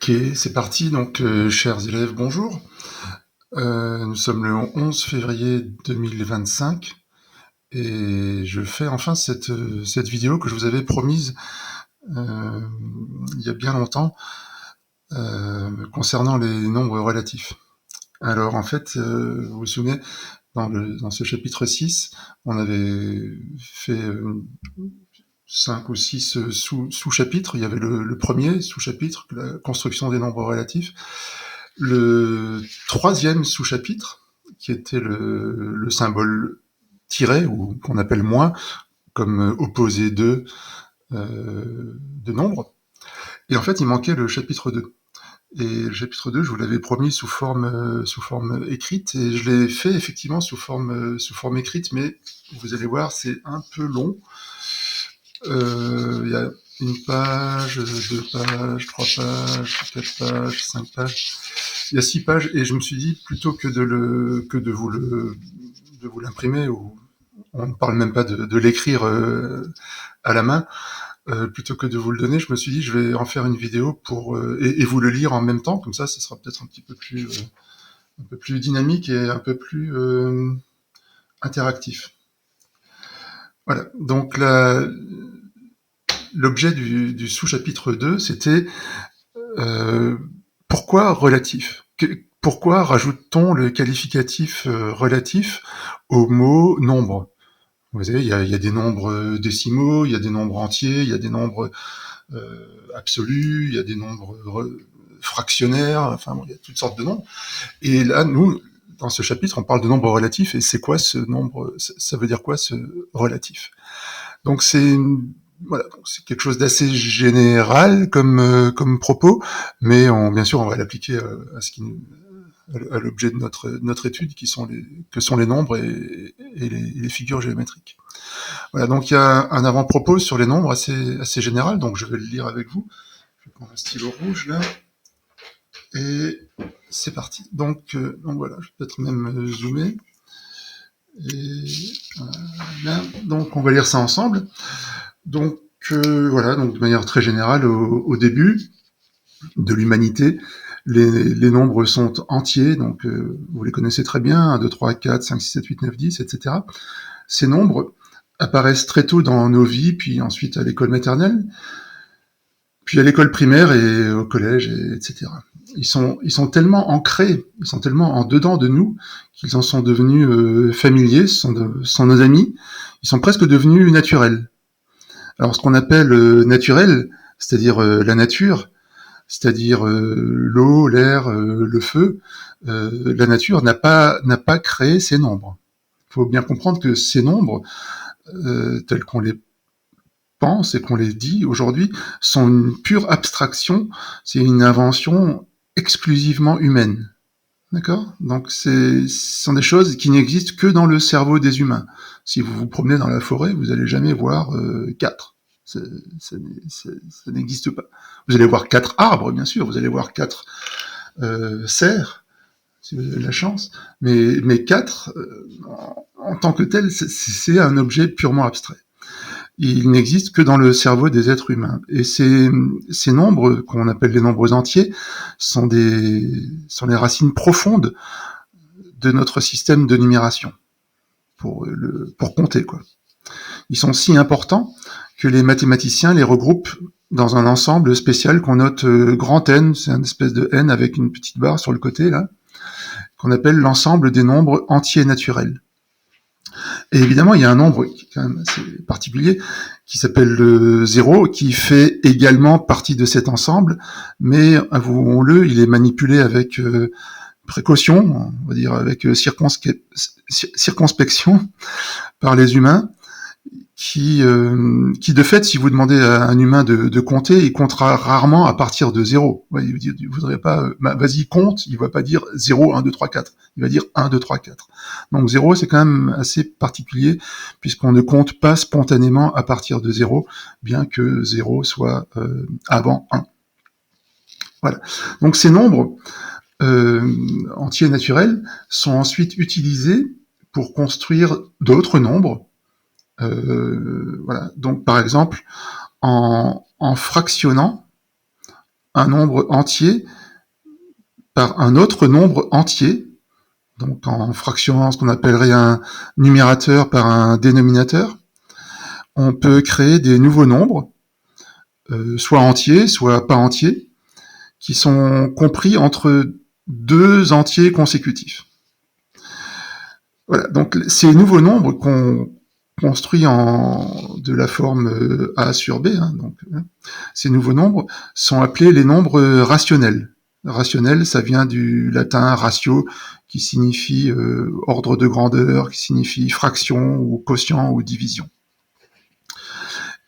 Ok, c'est parti. Donc, chers élèves, bonjour. Nous sommes le 11 février 2025 et je fais enfin cette vidéo que je vous avais promise euh, il y a bien longtemps concernant les nombres relatifs. Alors, en fait, vous vous souvenez, dans ce chapitre 6, on avait fait 5 ou 6 sous-chapitres. Il y avait le premier sous-chapitre, la construction des nombres relatifs. Le troisième sous-chapitre, qui était le symbole tiret, ou qu'on appelle moins, comme opposé de nombre. Et en fait, il manquait le chapitre 2. Et le chapitre 2, je vous l'avais promis sous forme écrite, et je l'ai fait effectivement sous forme écrite, mais vous allez voir, c'est un peu long. Il y a une page, 2 pages, 3 pages, 4 pages, 5 pages. Il y a 6 pages, et je me suis dit, plutôt que de vous l'imprimer, ou on ne parle même pas de l'écrire à la main, plutôt que de vous le donner, je me suis dit, je vais en faire une vidéo et vous le lire en même temps, comme ça sera peut-être un peu plus dynamique et un peu plus interactif. Voilà. Donc l'objet du sous-chapitre 2, c'était euh, pourquoi relatif? Pourquoi rajoute-t-on le qualificatif relatif au mot nombre? Vous savez, il y a des nombres décimaux, il y a des nombres entiers, il y a des nombres absolus, il y a des nombres fractionnaires, enfin bon, il y a toutes sortes de nombres. Et là, nous, dans ce chapitre, on parle de nombre relatif, et c'est quoi ce nombre? Ça veut dire quoi ce relatif? Donc voilà, donc c'est quelque chose d'assez général comme propos, mais bien sûr, on va l'appliquer à l'objet de notre étude, que sont les nombres et les figures géométriques. Voilà, donc il y a un avant-propos sur les nombres assez général, donc je vais le lire avec vous. Je vais prendre un stylo rouge là, et c'est parti. Donc voilà, je vais peut-être même zoomer. Et voilà, donc on va lire ça ensemble. Donc voilà, donc de manière très générale, au début de l'humanité, les nombres sont entiers, donc vous les connaissez très bien, 1, 2, 3, 4, 5, 6, 7, 8, 9, 10, etc. Ces nombres apparaissent très tôt dans nos vies, puis ensuite à l'école maternelle, puis à l'école primaire et au collège, etc. Ils sont tellement ancrés, ils sont tellement en dedans de nous qu'ils en sont devenus familiers, sont nos amis, ils sont presque devenus naturels. Alors ce qu'on appelle naturel, c'est-à-dire la nature, c'est-à-dire l'eau, l'air, le feu, la nature n'a pas créé ces nombres. Il faut bien comprendre que ces nombres, tels qu'on les pense et qu'on les dit aujourd'hui, sont une pure abstraction, c'est une invention exclusivement humaine. D'accord? Donc ce sont des choses qui n'existent que dans le cerveau des humains. Si vous vous promenez dans la forêt, vous n'allez jamais voir 4. Ça n'existe pas. Vous allez voir 4 arbres, bien sûr, vous allez voir 4 cerfs, si vous avez la chance, mais 4, en tant que tel, c'est un objet purement abstrait. Il n'existe que dans le cerveau des êtres humains. Et ces nombres, qu'on appelle les nombres entiers, sont les racines profondes de notre système de numération, pour compter, quoi. Ils sont si importants que les mathématiciens les regroupent dans un ensemble spécial qu'on note grand N, c'est une espèce de N avec une petite barre sur le côté, là, qu'on appelle l'ensemble des nombres entiers naturels. Et évidemment, il y a un nombre qui est quand même assez particulier, qui s'appelle le 0, qui fait également partie de cet ensemble, mais avouons-le, il est manipulé avec précaution, on va dire avec circonspection par les humains, qui de fait, si vous demandez à un humain de compter, il comptera rarement à partir de 0. Ouais, il voudrait pas, vas-y, compte, il va pas dire 0, 1, 2, 3, 4. Il va dire 1, 2, 3, 4. Donc 0, c'est quand même assez particulier, puisqu'on ne compte pas spontanément à partir de 0, bien que 0 soit avant 1. Voilà. Donc ces nombres entiers naturels sont ensuite utilisés pour construire d'autres nombres. Voilà. Donc, par exemple, en fractionnant, un nombre entier par un autre nombre entier, donc en fractionnant ce qu'on appellerait un numérateur par un dénominateur, on peut créer des nouveaux nombres, soit entiers, soit pas entiers, qui sont compris entre deux entiers consécutifs. Voilà, donc ces nouveaux nombres qu'on construit de la forme A sur B, donc, ces nouveaux nombres sont appelés les nombres rationnels. Rationnel, ça vient du latin ratio, qui signifie ordre de grandeur, qui signifie fraction ou quotient ou division.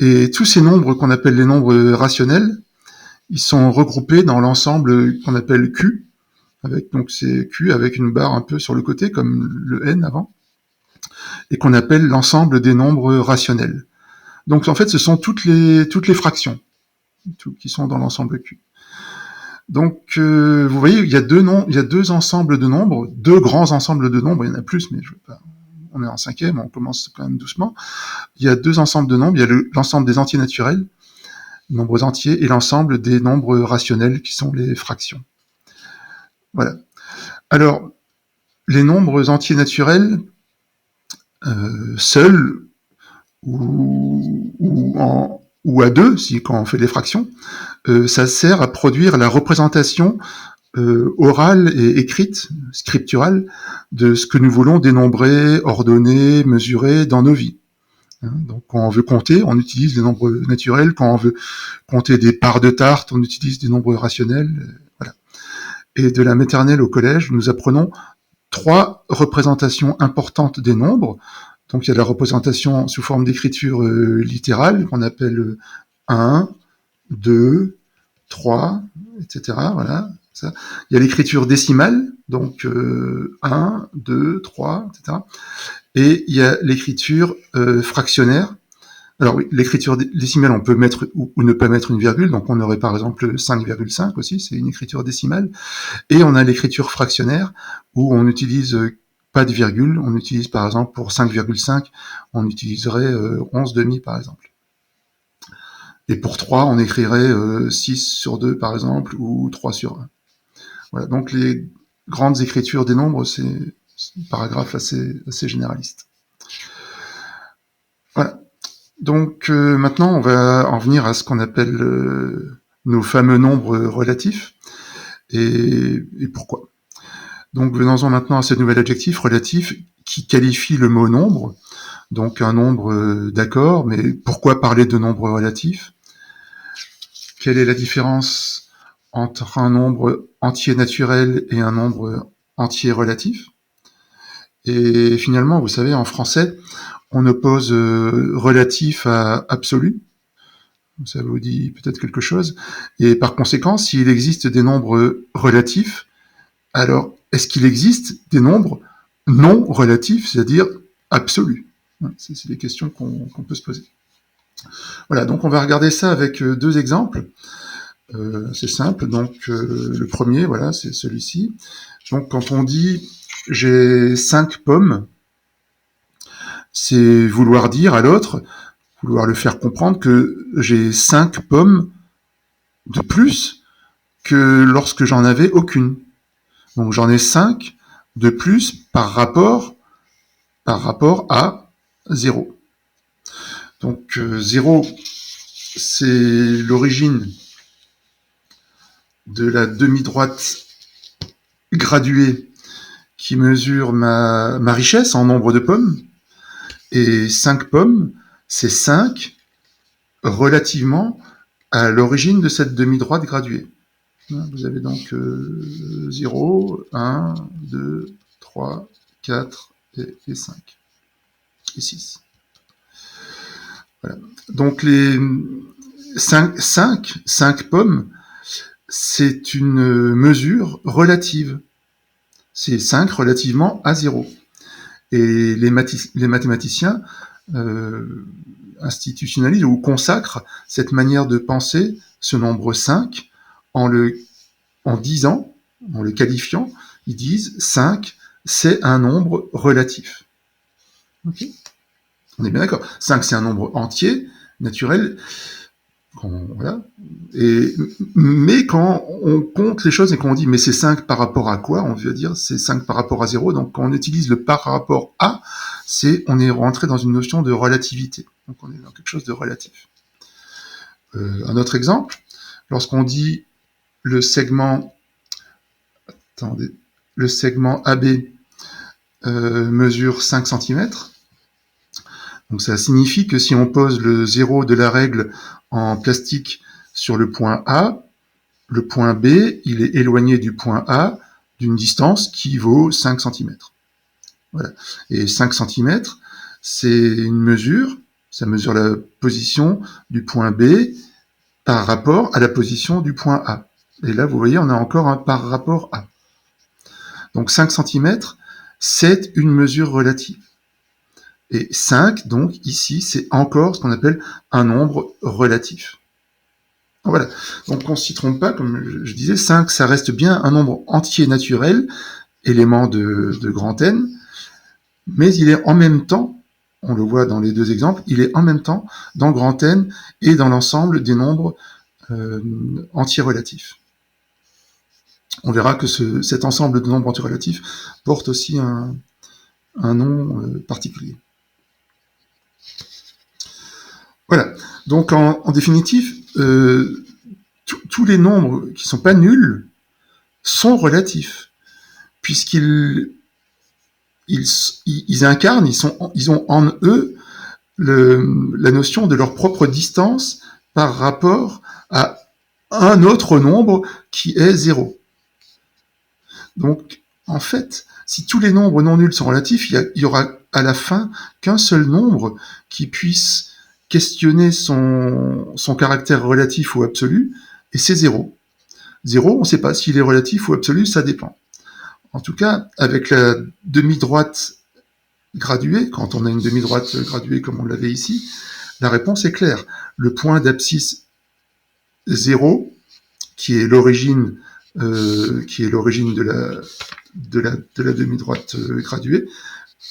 Et tous ces nombres qu'on appelle les nombres rationnels, ils sont regroupés dans l'ensemble qu'on appelle Q, donc c'est Q avec une barre un peu sur le côté, comme le N avant, et qu'on appelle l'ensemble des nombres rationnels. Donc en fait, ce sont toutes les fractions qui sont dans l'ensemble Q. Donc vous voyez, il y a deux ensembles de nombres, deux grands ensembles de nombres, il y en a plus, mais on est en 5e, on commence quand même doucement. Il y a deux ensembles de nombres, il y a l'ensemble des entiers naturels, nombres entiers, et l'ensemble des nombres rationnels qui sont les fractions. Voilà. Alors, les nombres entiers naturels, seuls ou à deux, quand on fait des fractions, ça sert à produire la représentation orale et écrite, scripturale, de ce que nous voulons dénombrer, ordonner, mesurer dans nos vies. Donc quand on veut compter, on utilise des nombres naturels. Quand on veut compter des parts de tarte, on utilise des nombres rationnels. Voilà. Et de la maternelle au collège, nous apprenons 3 représentations importantes des nombres. Donc il y a la représentation sous forme d'écriture littérale, qu'on appelle 1, 2, 3, etc. Voilà. Ça. Il y a l'écriture décimale, donc 1, 2, 3, etc. Et il y a l'écriture fractionnaire. Alors oui, l'écriture décimale, on peut mettre ou ne pas mettre une virgule, donc on aurait par exemple 5,5 aussi, c'est une écriture décimale. Et on a l'écriture fractionnaire, où on n'utilise pas de virgule, on utilise par exemple pour 5,5, on utiliserait 11 demi par exemple. Et pour 3, on écrirait 6 sur 2 par exemple, ou 3 sur 1. Voilà, donc les grandes écritures des nombres, c'est un paragraphe assez généraliste. Voilà. Donc maintenant, on va en venir à ce qu'on appelle nos fameux nombres relatifs. Et pourquoi ? Donc venons-en maintenant à ce nouvel adjectif relatif qui qualifie le mot nombre. Donc un nombre d'accord, mais pourquoi parler de nombre relatif ? Quelle est la différence entre un nombre entier naturel et un nombre entier relatif ? Et finalement, vous savez, en français, on oppose relatif à absolu. Ça vous dit peut-être quelque chose. Et par conséquent, s'il existe des nombres relatifs, alors est-ce qu'il existe des nombres non relatifs, c'est-à-dire absolus ? C'est des questions qu'on peut se poser. Voilà, donc on va regarder ça avec 2 exemples. C'est simple, donc le premier, voilà, c'est celui-ci. Donc quand on dit « j'ai 5 pommes », c'est vouloir dire à l'autre, vouloir le faire comprendre que j'ai 5 pommes de plus que lorsque j'en avais aucune. Donc j'en ai 5 de plus par rapport à 0. Donc 0, c'est l'origine de la demi-droite graduée qui mesure ma richesse en nombre de pommes. Et 5 pommes, c'est 5 relativement à l'origine de cette demi-droite graduée. Vous avez donc 0, 1, 2, 3, 4 et 5. Et 6. Voilà. Donc les 5 pommes, c'est une mesure relative. C'est 5 relativement à 0. Et les mathématiciens institutionnalisent ou consacrent cette manière de penser, ce nombre 5, en le disant, en le qualifiant, ils disent 5, c'est un nombre relatif. Okay. On est bien d'accord. 5, c'est un nombre entier, naturel, Voilà. Mais quand on compte les choses et qu'on dit mais c'est 5 par rapport à quoi, on veut dire c'est 5 par rapport à 0. Donc quand on utilise le par rapport à, on est rentré dans une notion de relativité. Donc on est dans quelque chose de relatif. Un autre exemple, lorsqu'on dit le segment AB mesure 5 cm, donc ça signifie que si on pose le 0 de la règle en plastique sur le point A, le point B, il est éloigné du point A d'une distance qui vaut 5 cm. Voilà. Et 5 cm, c'est une mesure, ça mesure la position du point B par rapport à la position du point A. Et là, vous voyez, on a encore un par rapport à. Donc 5 cm, c'est une mesure relative. Et 5, donc, ici, c'est encore ce qu'on appelle un nombre relatif. Voilà. Donc, on ne s'y trompe pas, comme je disais, 5, ça reste bien un nombre entier naturel, élément de grand N, mais il est en même temps, on le voit dans les deux exemples, il est en même temps dans grand N et dans l'ensemble des nombres entiers relatifs. On verra que cet ensemble de nombres entiers relatifs porte aussi un nom particulier. Voilà. Donc, en définitive, tous les nombres qui ne sont pas nuls sont relatifs, puisqu'ils incarnent, ils ont en eux la notion de leur propre distance par rapport à un autre nombre qui est 0. Donc, en fait, si tous les nombres non nuls sont relatifs, il y aura à la fin qu'un seul nombre qui puisse questionner son caractère relatif ou absolu, et c'est 0. 0, on ne sait pas s'il est relatif ou absolu, ça dépend. En tout cas, avec la demi-droite graduée, quand on a une demi-droite graduée comme on l'avait ici, la réponse est claire. Le point d'abscisse 0, qui est l'origine de la demi-droite graduée,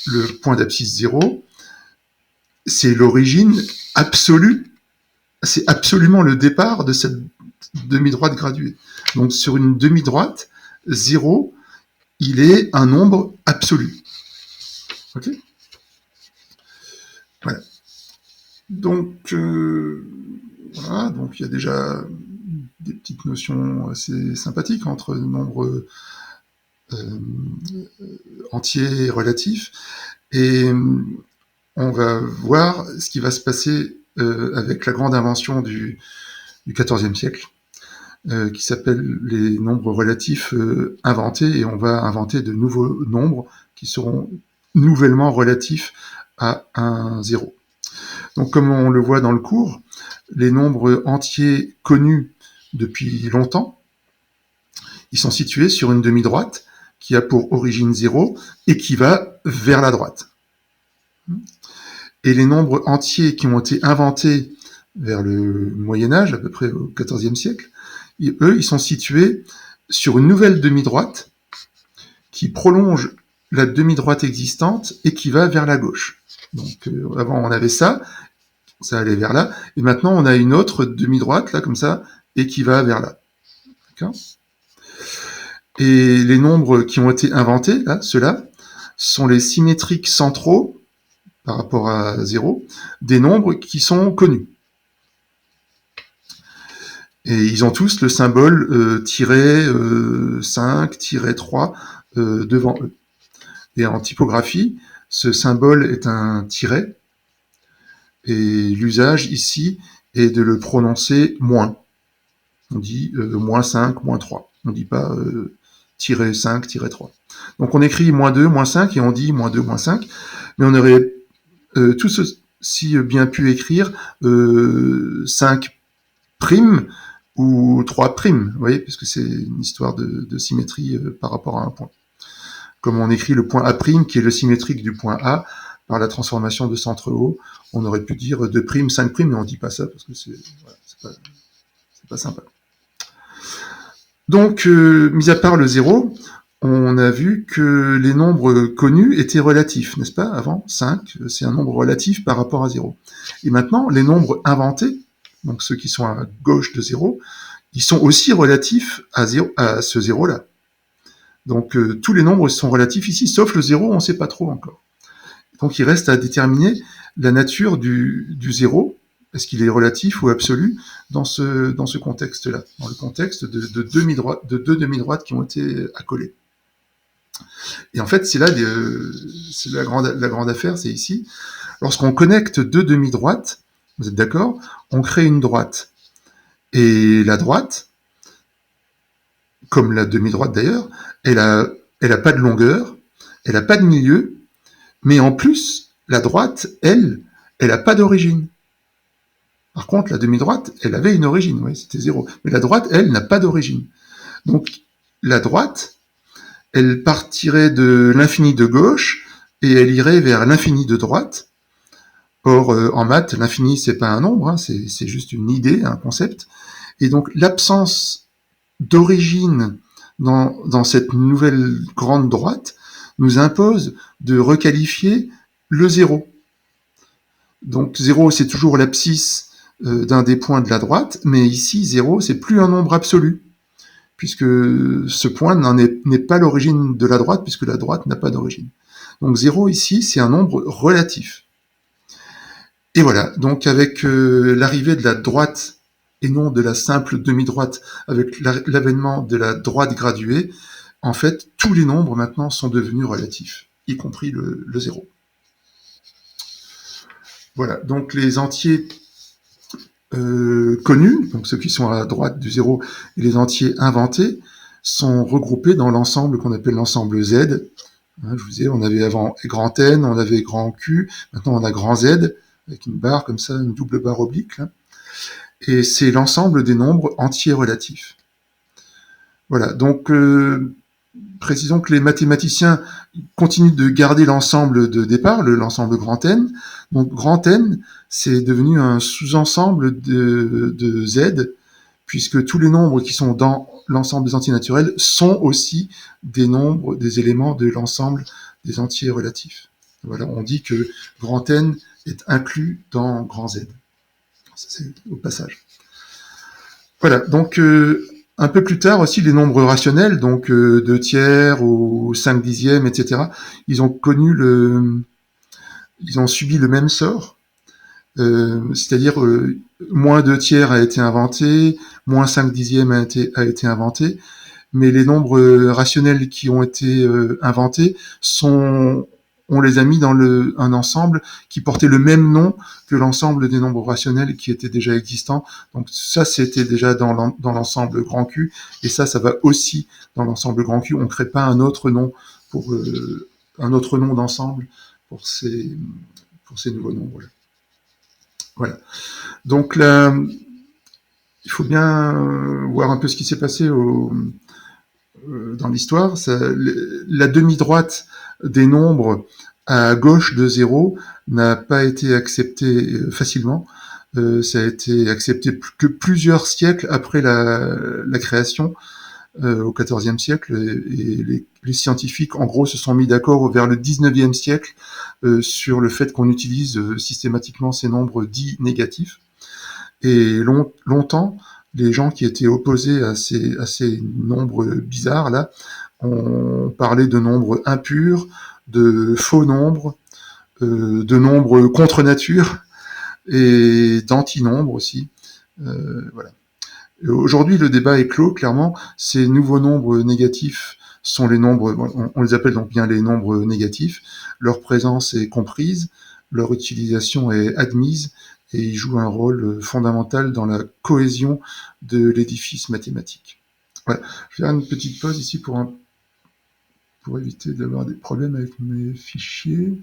le point d'abscisse 0, c'est l'origine absolue, c'est absolument le départ de cette demi-droite graduée. Donc sur une demi-droite, 0, il est un nombre absolu. Ok ? Voilà. Donc, voilà, donc il y a déjà des petites notions assez sympathiques entre nombres entiers et relatifs. Et on va voir ce qui va se passer avec la grande invention du XIVe siècle, qui s'appelle les nombres relatifs inventés, et on va inventer de nouveaux nombres qui seront nouvellement relatifs à un 0. Donc comme on le voit dans le cours, les nombres entiers connus depuis longtemps, ils sont situés sur une demi-droite qui a pour origine 0 et qui va vers la droite. Et les nombres entiers qui ont été inventés vers le Moyen-Âge, à peu près au XIVe siècle, eux, ils sont situés sur une nouvelle demi-droite qui prolonge la demi-droite existante et qui va vers la gauche. Donc avant on avait ça allait vers là, et maintenant on a une autre demi-droite, là, comme ça, et qui va vers là. D'accord ? Et les nombres qui ont été inventés, là, ceux-là, sont les symétriques centraux, par rapport à 0, des nombres qui sont connus. Et ils ont tous le symbole tiret 5, tiret 3 devant eux. Et en typographie, ce symbole est un tiret, et l'usage ici est de le prononcer moins. On dit moins 5, moins 3. On ne dit pas tiret 5, tiret 3. Donc on écrit moins 2, moins 5, et on dit moins 2, moins 5, mais on aurait tout ceci bien pu écrire 5 prime ou 3 prime, vous voyez, puisque c'est une histoire de symétrie par rapport à un point. Comme on écrit le point A', qui est le symétrique du point A, par la transformation de centre haut, on aurait pu dire 2 prime, 5 prime, mais on ne dit pas ça, parce que c'est pas sympa. Donc, mis à part le 0, on a vu que les nombres connus étaient relatifs, n'est-ce pas ? Avant, 5, c'est un nombre relatif par rapport à 0. Et maintenant, les nombres inventés, donc ceux qui sont à gauche de 0, ils sont aussi relatifs à ce 0-là. Donc tous les nombres sont relatifs ici, sauf le 0, on ne sait pas trop encore. Donc il reste à déterminer la nature du 0, est-ce qu'il est relatif ou absolu dans ce contexte-là, dans le contexte de deux demi-droites qui ont été accolées. Et en fait, c'est là c'est la grande affaire, c'est ici. Lorsqu'on connecte deux demi-droites, vous êtes d'accord, on crée une droite. Et la droite, comme la demi-droite d'ailleurs, elle a pas de longueur, elle a pas de milieu, mais en plus, la droite, elle a pas d'origine. Par contre, la demi-droite, elle avait une origine, oui, c'était 0. Mais la droite, elle, n'a pas d'origine. Donc, la droite, elle partirait de l'infini de gauche et elle irait vers l'infini de droite. Or, en maths, l'infini, c'est pas un nombre, hein, c'est juste une idée, un concept. Et donc, l'absence d'origine dans cette nouvelle grande droite nous impose de requalifier le 0. Donc 0, c'est toujours l'abscisse d'un des points de la droite, mais ici, 0, c'est plus un nombre absolu, puisque ce point n'est pas l'origine de la droite, puisque la droite n'a pas d'origine. Donc 0 ici, c'est un nombre relatif. Et voilà, donc avec l'arrivée de la droite et non de la simple demi-droite, avec l'avènement de la droite graduée, en fait, tous les nombres maintenant sont devenus relatifs, y compris le 0. Voilà, donc les entiers connus, donc ceux qui sont à droite du 0, et les entiers inventés, sont regroupés dans l'ensemble qu'on appelle l'ensemble Z. Hein, je vous disais, on avait avant grand N, on avait grand Q, maintenant on a grand Z, avec une barre comme ça, une double barre oblique. Là. Et c'est l'ensemble des nombres entiers relatifs. Voilà, donc précisons que les mathématiciens continuent de garder l'ensemble de départ, l'ensemble grand N. Donc grand N, c'est devenu un sous-ensemble de Z, puisque tous les nombres qui sont dans l'ensemble des entiers naturels sont aussi des nombres, des éléments de l'ensemble des entiers relatifs. Voilà, on dit que grand N est inclus dans grand Z. Ça, c'est au passage. Voilà, donc un peu plus tard aussi, les nombres rationnels, donc 2 tiers ou 5 dixièmes, etc., ils ont subi le même sort. C'est-à-dire, moins 2 tiers a été inventé, moins 5 dixièmes a été inventé, mais les nombres rationnels qui ont été inventés on les a mis dans un ensemble qui portait le même nom que l'ensemble des nombres rationnels qui étaient déjà existants. Donc ça, c'était déjà dans l'ensemble grand Q, et ça va aussi dans l'ensemble grand Q. On ne crée pas un autre nom d'ensemble pour ces nouveaux nombres-là. Voilà. Donc là, il faut bien voir un peu ce qui s'est passé dans l'histoire. La demi-droite des nombres à gauche de 0 n'a pas été acceptée facilement. Ça a été accepté que plusieurs siècles après la création, au XIVe siècle, et les scientifiques, en gros, se sont mis d'accord vers le XIXe siècle sur le fait qu'on utilise systématiquement ces nombres dits négatifs. Et longtemps, les gens qui étaient opposés à ces nombres bizarres là, on parlait de nombres impurs, de faux nombres, de nombres contre nature et d'antinombres aussi. Voilà. Aujourd'hui, le débat est clos, clairement. Ces nouveaux nombres négatifs sont les nombres, on les appelle donc bien les nombres négatifs. Leur présence est comprise, leur utilisation est admise, et ils jouent un rôle fondamental dans la cohésion de l'édifice mathématique. Voilà. Je vais faire une petite pause ici pour éviter d'avoir des problèmes avec mes fichiers.